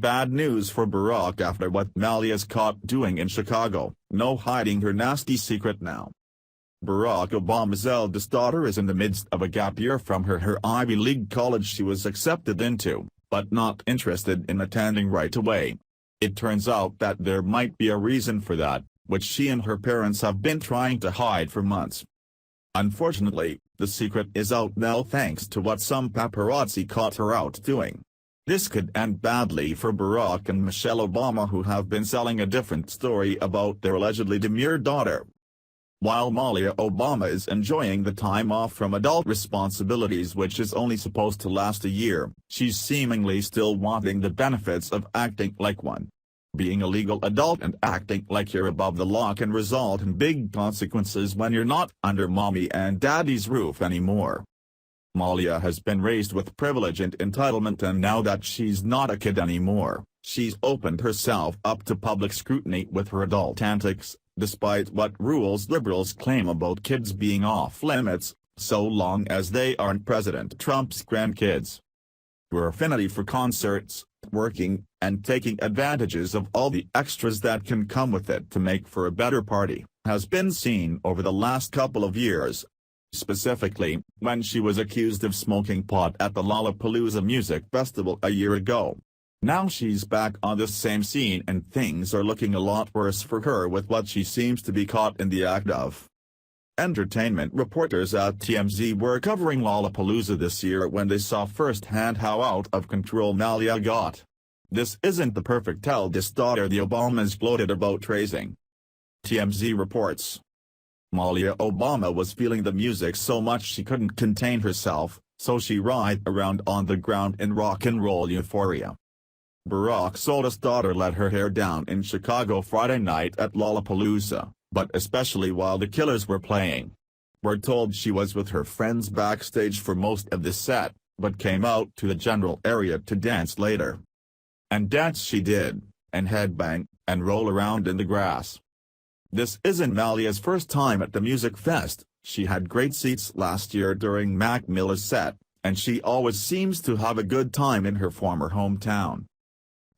bad news for Barack after what Malia's caught doing in Chicago. No hiding her nasty secret now. Barack Obama's eldest daughter is in the midst of a gap year from her Ivy League college she was accepted into, but not interested in attending right away. It turns out that there might be a reason for that, which she and her parents have been trying to hide for months. Unfortunately, the secret is out now thanks to what some paparazzi caught her out doing. This could end badly for Barack and Michelle Obama, who have been selling a different story about their allegedly demure daughter. While Malia Obama is enjoying the time off from adult responsibilities, which is only supposed to last a year, she's seemingly still wanting the benefits of acting like one. Being a legal adult and acting like you're above the law can result in big consequences when you're not under mommy and daddy's roof anymore. Malia has been raised with privilege and entitlement, and now that she's not a kid anymore, she's opened herself up to public scrutiny with her adult antics, despite what rules liberals claim about kids being off limits, so long as they aren't President Trump's grandkids. Her affinity for concerts, working, and taking advantages of all the extras that can come with it to make for a better party, has been seen over the last couple of years. Specifically, when she was accused of smoking pot at the Lollapalooza Music Festival a year ago. Now she's back on the same scene and things are looking a lot worse for her with what she seems to be caught in the act of. Entertainment reporters at TMZ were covering Lollapalooza this year when they saw firsthand how out of control Malia got. This isn't the perfect eldest daughter the Obamas gloated about raising. TMZ reports. Malia Obama was feeling the music so much she couldn't contain herself, so she writhed around on the ground in rock and roll euphoria. Barack's oldest daughter let her hair down in Chicago Friday night at Lollapalooza, but especially while the Killers were playing. We're told she was with her friends backstage for most of the set, but came out to the general area to dance later. And dance she did, and headbang, and roll around in the grass. This isn't Malia's first time at the music fest. She had great seats last year during Mac Miller's set, and she always seems to have a good time in her former hometown.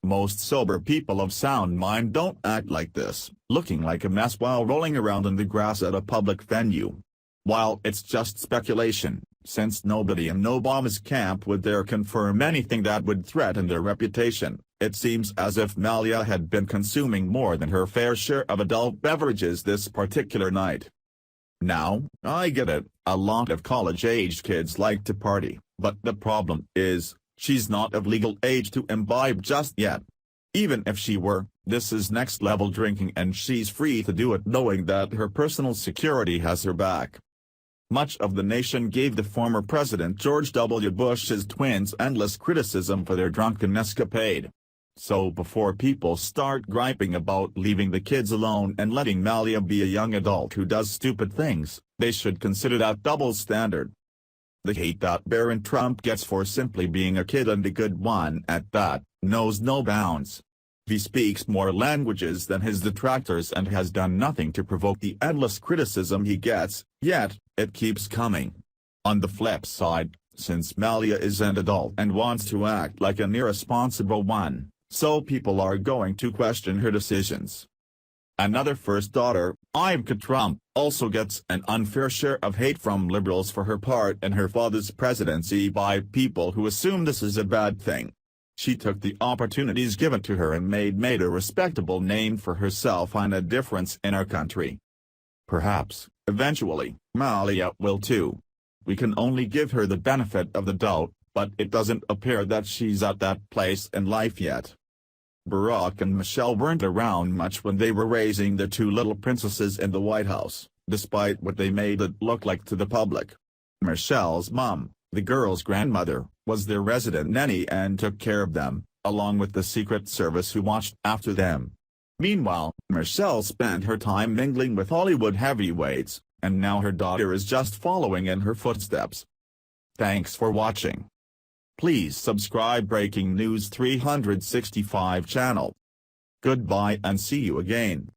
Most sober people of sound mind don't act like this, looking like a mess while rolling around in the grass at a public venue. While it's just speculation, since nobody in Obama's camp would dare confirm anything that would threaten their reputation, it seems as if Malia had been consuming more than her fair share of adult beverages this particular night. Now, I get it, a lot of college-aged kids like to party, but the problem is, she's not of legal age to imbibe just yet. Even if she were, this is next-level drinking and she's free to do it knowing that her personal security has her back. Much of the nation gave the former President George W. Bush's twins endless criticism for their drunken escapade. So before people start griping about leaving the kids alone and letting Malia be a young adult who does stupid things, they should consider that double standard. The hate that Barron Trump gets for simply being a kid, and a good one at that, knows no bounds. He speaks more languages than his detractors and has done nothing to provoke the endless criticism he gets, yet, it keeps coming. On the flip side, since Malia is an adult and wants to act like an irresponsible one, so people are going to question her decisions. Another first daughter, Ivanka Trump, also gets an unfair share of hate from liberals for her part in her father's presidency by people who assume this is a bad thing. She took the opportunities given to her and made a respectable name for herself and a difference in our country. Perhaps, eventually, Malia will too. We can only give her the benefit of the doubt, but it doesn't appear that she's at that place in life yet. Barack and Michelle weren't around much when they were raising the two little princesses in the White House, despite what they made it look like to the public. Michelle's mom, the girls' grandmother, was their resident nanny and took care of them, along with the Secret Service who watched after them. Meanwhile, Michelle spent her time mingling with Hollywood heavyweights, and now her daughter is just following in her footsteps. Thanks for watching. Please subscribe Breaking News 365 channel. Goodbye and see you again.